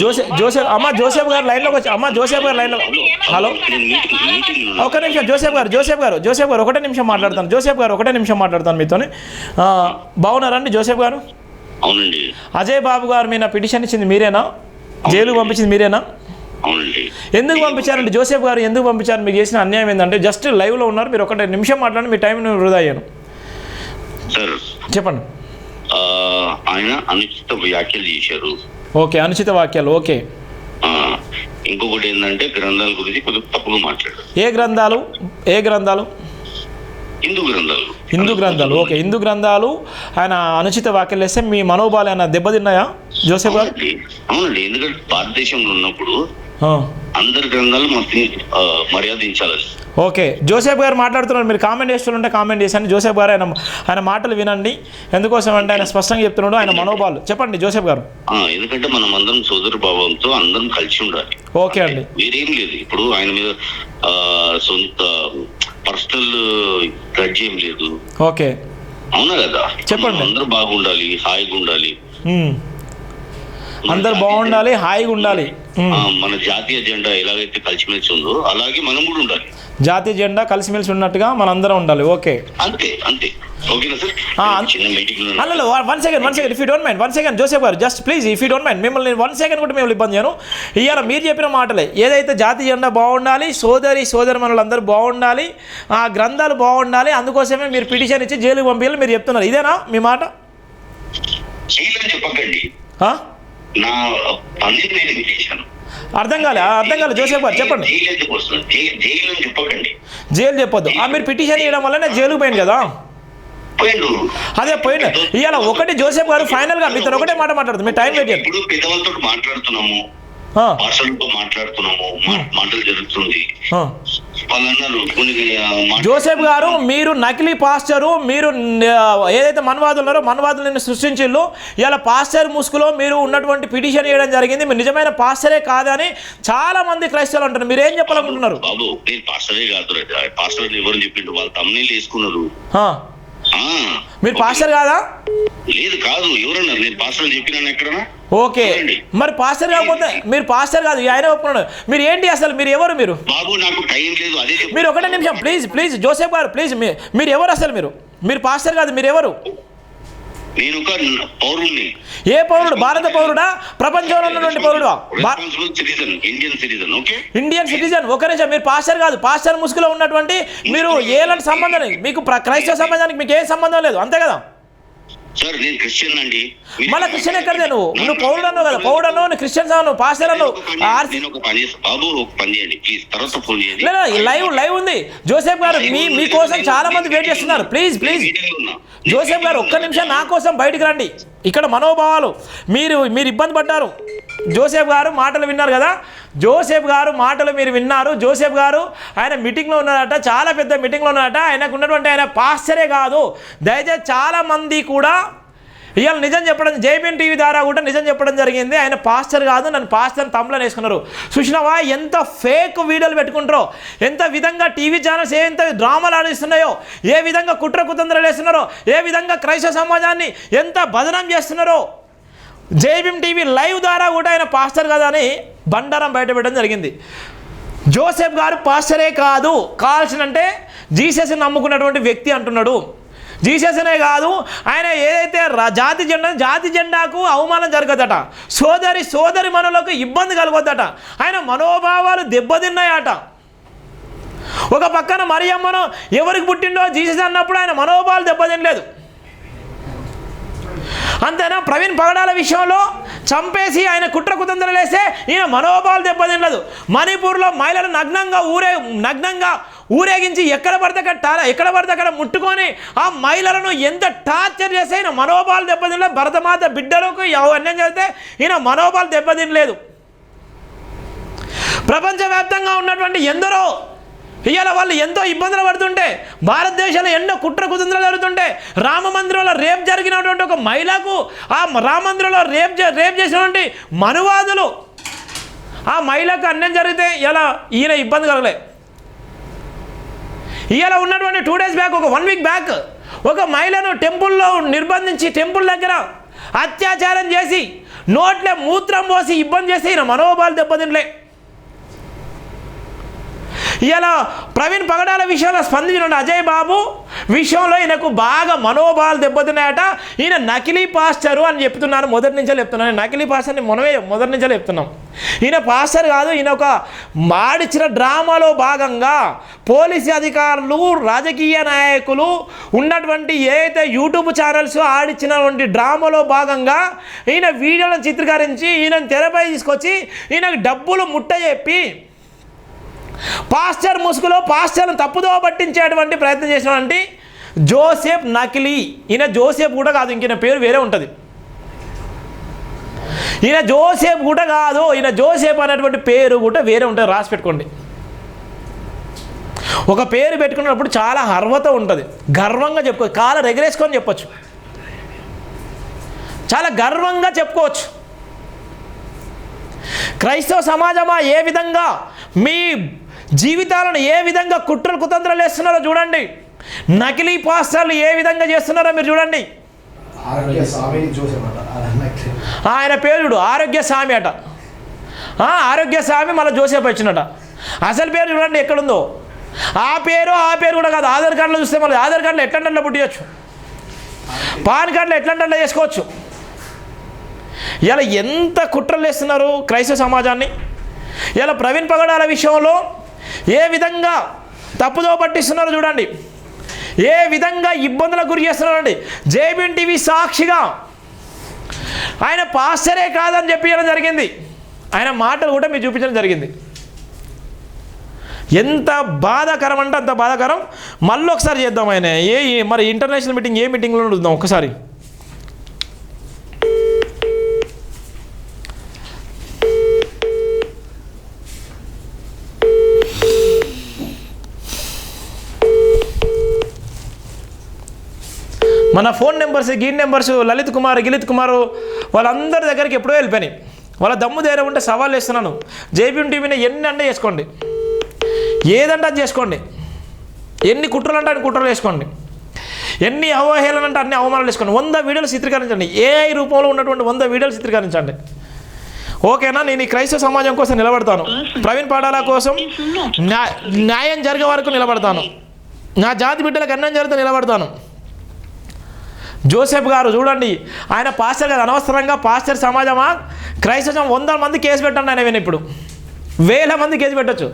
Joseph గారు లైన్లోకి వచ్చి జోసెఫ్ గారు లైన్లో. హలో, ఒక నిమిషం జోసెఫ్ గారు ఒకటే నిమిషం మాట్లాడతాను. ఒకటే నిమిషం మాట్లాడతాను మీతోని. బాగున్నారండి జోసెఫ్ గారు? అవునండి. అజయ్ బాబు గారు మీద పిటిషన్ ఇచ్చింది మీరేనా? జైలు పంపించింది మీరేనా? అవునండి. ఎందుకు పంపించారండి జోసెఫ్ గారు? ఎందుకు పంపించారు? మీకు చేసిన అన్యాయం ఏంటంటే, జస్ట్ లైవ్లో ఉన్నారు మీరు, ఒకటే నిమిషం మాట్లాడి మీ టైం వృధా అయ్యాను. సార్ చెప్పండి. ఆయన అనుచిత వ్యాఖ్యలు చేశారు. ఓకే, అనుచిత వాక్యాలు. ఓకే. ఇంకొకటి ఏంటంటే గ్రంథాల గురించి కొద్దిగా తప్పుగా మాట్లాడారు. ఏ గ్రంథాలు? హిందూ గ్రంథాలు. ఓకే, హిందూ గ్రంథాలు ఆయన అనుచిత వ్యాఖ్యలు వేస్తే మీ మనోభావాలు ఏమైనా దెబ్బతిన్నాయా జోసెఫ్ గారు? అవునండి, ఎందుకంటే భారతదేశంలో ఉన్నప్పుడు అందరి గ్రంథాలు మర్యాదించాలి. ఓకే, జోసెఫ్ గారు మాట్లాడుతున్నారు, మీరు కామెంట్ చేస్తుంటే కామెంట్ చేశాను. జోసెఫ్ గారు ఆయన మాటలు వినండి. ఎందుకోసం అంటే ఆయన స్పష్టంగా చెప్తున్నాడు ఆయన మనోభావాలు. చెప్పండి జోసెఫ్ గారు. ఎందుకంటే మనం అందరం సోదర భావంతో అందరం కలిసి ఉండాలి. ఓకే అండి. వేరేం లేదు. ఇప్పుడు ఆయన మీద సొంత పర్సనల్ గ్రడ్జ్ ఏం లేదు. ఓకే, అవునా కదా? చెప్పండి. అందరూ బాగుండాలి, హాయిగా ఉండాలి. అందరు బాగుండాలి, హాయిగా ఉండాలి. మన జాతీయ జెండా ఎలాగైతే కలిసిమెలిసి ఉందో అలాగే మనం కూడా ఉండాలి. జాతీయ జెండా కలిసిమెలిసి ఉన్నట్టుగా మనందరం ఉండాలి. ఓకే, అంతే. ఓకేనా సార్? అలా one second if you don't mind, 1 second Joseph గారు, just please if you don't mind, మిమ్మల్ని 1 సెకండ్ కూడా మేము ఇబ్బంది చేయను. ఇవాళ మీరు చెప్పిన మాటలే, ఏదైతే జాతీయ జెండా బాగుండాలి, సోదరిమణులందరూ బాగుండాలి, ఆ గ్రంథాలు బాగుండాలి, అందుకోసమే మీరు పిటిషన్ ఇచ్చి జైలుకి పంపించాలి మీరు చెప్తున్నారు. ఇదేనా మీ మాట? చెప్పకండి. అర్థం కాలే జోసెఫ్ గారు చెప్పండి. జైలు చెప్పొద్దు. మీరు పిటిషన్ ఇవ్వడం వల్ల నేను జైలుకు పోయాను కదా. అదే పోయిన ఇవాళ ఒకటి జోసెఫ్ గారు ఫైనల్ గా మీతో ఒకటే మాట మాట్లాడుతుంది. మీ టైం వెయిట్ చేయండి. పెద్దవాళ్ళతో మాట్లాడుతున్నాము, మాటలు జరుగుతుంది. జోసెఫ్ గారు, మీరు నకిలీ పాస్టరు, మీరు ఏదైతే మన్వాదులు ఉన్నారో మన్వాదులను సృష్టించిల్లు. ఇలా పాస్టర్ ముసుగులో మీరు ఉన్నటువంటి పిటిషన్ చేయడం జరిగింది. మీరు నిజమైన పాస్టరే కాదని చాలా మంది క్రైస్తవులు అంటారు. మీరు ఏం చెప్పాలనుకుంటున్నారు? బాబు, నేను పాస్టరే కాదు. పాస్టర్ ఎవరు చెప్పిండు? వాళ్ళు తమ్ముళ్ళు వేసుకున్నారు. మీరు పాస్టర్ కాదా? లేదు, కాదు. ఎవరన్నారు? నేను పాస్టర్ చెప్పినాను ఎక్కడన్నా? ఓకే, మరి పాస్టర్ కాకపోతే మీరు పాస్టర్ కాదు, ఆయన ఒప్పుకున్నాడు. మీరు ఏంటి అసలు? మీరు ఎవరు? మీరు బాబు, నాకు టైం లేదు. అదే మీరు ఒకటే నిమిషం ప్లీజ్ జోసెఫ్ గారు ప్లీజ్. మీరు ఎవరు అసలు? మీరు పాస్టర్ కాదు, మీరు ఎవరు? నేను ఒక పౌరుడిని. ఏ పౌరుడు? భారత పౌరుడా? ప్రపంచంలో ఉన్నటువంటి పౌరుడా? Indian citizen. ఒక నిమిషం, మీరు పాస్టర్ కాదు. పాస్టర్ ముసుగులో ఉన్నటువంటి మీరు ఏలాంటి సంబంధం లేదు మీకు, క్రైస్తవ సంబంధానికి మీకు ఏ సంబంధం లేదు, అంతే కదా? సార్, నేను క్రిస్టియన్ అండి. మళ్ళీ క్రిస్టియన్ ఎక్కడదే? నువ్వు పౌరుడు అన్నావు కదా, పౌరుడు అన్నావు, నువ్వు క్రిస్టియన్స్ అన్నావు, పాస్టర్ అన్నావు. బాబు, ఒక పని చేయండి ప్లీజ్, తర్వాత ఫోన్ చేయండి. లైవ్ ఉంది జోసెఫ్ గారు, మీకోసం చాలా మంది వెయిట్ చేస్తున్నారు. ప్లీజ్ జోసెఫ్ గారు, ఒక్క నిమిషం నా కోసం బయటికి రండి. ఇక్కడ మనోభావాలు మీరు ఇబ్బంది పడ్డారు. జోసెఫ్ గారు మాటలు విన్నారు కదా, జోసెఫ్ గారు మాటలు మీరు విన్నారు. జోసెఫ్ గారు ఆయన మీటింగ్లో ఉన్నారట, చాలా పెద్ద మీటింగ్లో ఉన్నారట. ఆయనకు ఉన్నటువంటి ఆయన పాస్టరే కాదు. దయచేసి చాలామంది కూడా ఇవాళ నిజం చెప్పడం, జేబీఎన్ టీవీ ద్వారా కూడా నిజం చెప్పడం జరిగింది. ఆయన పాస్టర్ కాదు, నన్ను పాస్టర్ తమ్ములను వేసుకున్నారు. చూసినావా ఎంత ఫేక్ వీడియోలు పెట్టుకుంటారో, ఎంత విధంగా టీవీ ఛానల్స్ ఎంత డ్రామాలు ఆడిస్తున్నాయో, ఏ విధంగా కుట్రకుతంత్రాలు వేస్తున్నారో, ఏ విధంగా క్రైస్తవ సమాజాన్ని ఎంత బదనాం చేస్తున్నారో. జేబీఎన్ టీవీ లైవ్ ద్వారా కూడా ఆయన పాస్టర్ కదా అని బండారం బయటపెట్టడం జరిగింది. జోసెఫ్ గారు పాస్టరే కాదు, కావాల్సినంటే జీసస్ని నమ్ముకున్నటువంటి వ్యక్తి అంటున్నాడు. జీసస్నే కాదు, ఆయన ఏదైతే జాతి జెండాకు అవమానం జరగదట, సోదరి మనలకు ఇబ్బంది కలగొద్దట, ఆయన మనోభావాలు దెబ్బతిన్నాయట. ఒక పక్కన మరియమ్మను ఎవరికి పుట్టిండో జీసస్ అన్నప్పుడు ఆయన మనోభావాలు దెబ్బతినలేదు. అంతేనా? ప్రవీణ్ పగడాల విషయంలో చంపేసి ఆయన కుట్రకుతంత్రాలు వేస్తే ఈయన మనోభావాలు దెబ్బతినలేదు. మణిపూర్లో మహిళలు నగ్నంగా ఊరేగించి ఎక్కడ పడితే అక్కడ ముట్టుకొని ఆ మహిళలను ఎంత టార్చర్ చేస్తే ఈయన మనోభావాలు దెబ్బతినలేదు. భరతమాత బిడ్డలకు అన్యాయం చేస్తే ఈయన మనోభావాలు దెబ్బతినలేదు. ప్రపంచవ్యాప్తంగా ఉన్నటువంటి ఎందరో ఇవాళ వాళ్ళు ఎంతో ఇబ్బందులు పడుతుంటే, భారతదేశంలో ఎన్నో కుట్రకుతంత్రాలు జరుగుతుంటే, రామ మందిరంలో రేప్ జరిగినటువంటి ఒక మహిళకు ఆ రామ మందిరంలో రేప్ చేసినటువంటి మనువాదులు ఆ మహిళకు అన్యాయం జరిగితే ఇలా ఈయన ఇబ్బంది కలగలే. ఇవాళ ఉన్నటువంటి 2 days బ్యాక్, ఒక 1 week బ్యాక్ ఒక మహిళను టెంపుల్లో నిర్బంధించి టెంపుల్ దగ్గర అత్యాచారం చేసి నోట్లే మూత్రం పోసి ఇబ్బంది చేసి ఈయన మనోభావాలు దెబ్బతినలే. ఇలా ప్రవీణ్ పగడాల విషయంలో స్పందించిన అజయ్ బాబు విషయంలో ఈయనకు బాగా మనోభావాలు దెబ్బతిన్నాయట. ఈయన నకిలీ పాస్టరు అని చెప్తున్నాను, మొదటి నుంచే చెప్తున్నాను. నకిలీ పాస్టర్ని మనమే మొదటి నుంచే చెప్తున్నాం. ఈయన పాస్టర్ కాదు, ఈయన ఒక మాడిచిన డ్రామాలో భాగంగా పోలీసు అధికారులు, రాజకీయ నాయకులు ఉన్నటువంటి ఏదైతే యూట్యూబ్ ఛానల్స్ ఆడిచ్చినటువంటి డ్రామాలో భాగంగా ఈయన వీడియోలను చిత్రీకరించి ఈయనను తెరపై తీసుకొచ్చి ఈయనకు డబ్బులు ముట్ట చెప్పి పాస్టర్ ముసుగులో పాస్టర్ను తప్పుదో పట్టించేటువంటి ప్రయత్నం చేసినటువంటి జోసెఫ్ నకిలీ. ఈయన జోసెఫ్ కూడా కాదు, ఇంక పేరు వేరే ఉంటుంది. ఈయన జోసెఫ్ కూడా కాదు, ఈయన జోసెఫ్ అనేటువంటి పేరు కూడా వేరే ఉంటుంది, రాసి పెట్టుకోండి. ఒక పేరు పెట్టుకున్నప్పుడు చాలా అర్హత ఉంటుంది, గర్వంగా చెప్పుకోవచ్చు, కాళ్ళ ఎగరేసుకొని చెప్పచ్చు, చాలా గర్వంగా చెప్పుకోవచ్చు. క్రైస్తవ సమాజమా ఏ విధంగా మీ జీవితాలను ఏ విధంగా కుట్రలు కుతంత్రాలు వేస్తున్నారో చూడండి. నకిలీ పాస్టర్లు ఏ విధంగా చేస్తున్నారో మీరు చూడండి. ఆయన పేరు చూడు, ఆరోగ్య స్వామి అట. ఆరోగ్య స్వామి మళ్ళీ జోసెఫ్ వచ్చినట. అసలు పేరు చూడండి ఎక్కడుందో. ఆ పేరు కూడా కాదు. ఆధార్ కార్డులో చూస్తే మళ్ళీ ఆధార్ కార్డులో ఎట్లంటే పుట్టియచ్చు, పాన్ కార్డులో ఎట్లంటే చేసుకోవచ్చు. ఇలా ఎంత కుట్రలు వేస్తున్నారు క్రైస్తవ సమాజాన్ని. ఇలా ప్రవీణ్ పగడాల విషయంలో ఏ విధంగా తప్పుదో పట్టిస్తున్నారో చూడండి, ఏ విధంగా ఇబ్బందులకు గురి చేస్తున్నారండి. జేబీఎన్ టీవీ సాక్షిగా ఆయన పాస్టరే కాదని చెప్పడం జరిగింది, ఆయన మాటలు కూడా మీరు చూపించడం జరిగింది. ఎంత బాధాకరం అంటే అంత బాధాకరం. మళ్ళీ ఒకసారి చేద్దాం. ఆయన మరి ఇంటర్నేషనల్ మీటింగ్ ఏ మీటింగ్లో చూద్దాం ఒకసారి. మన phone numbers, numbers Lalit Kumar, గిలిత్ కుమార్ వాళ్ళందరి దగ్గరికి ఎప్పుడో వెళ్ళిపోయినాయి. వాళ్ళ దమ్ము ధైర్యం ఉంటే సవాల్ వేస్తున్నాను. జేబీఎన్ టీవీని ఎన్ని అంటే చేసుకోండి, ఏదంటే అది చేసుకోండి, ఎన్ని కుట్రలు అంటే అన్ని కుట్రలు వేసుకోండి, ఎన్ని అవహేళన అంటే అన్ని అవమానాలు వేసుకోండి. 100 వీడియోలు చిత్రీకరించండి, ఏఐ రూపంలో ఉన్నటువంటి 100 వీడియోలు చిత్రీకరించండి. ఓకేనా? నేను ఈ క్రైస్తవ సమాజం కోసం నిలబడతాను, ప్రవీణ్ పగడాల కోసం న్యాయం జరిగే వరకు నిలబడతాను, నా జాతి బిడ్డలకు అన్యాయం జరిగితే నిలబడతాను. జోసెఫ్ గారు చూడండి, ఆయన పాస్టర్ గారు అనవసరంగా పాస్టర్ సమాజమా క్రైస్తవ 100 మంది కేసు పెట్టండి. ఆయన ఇప్పుడు 1000 మంది కేసు పెట్టచ్చు.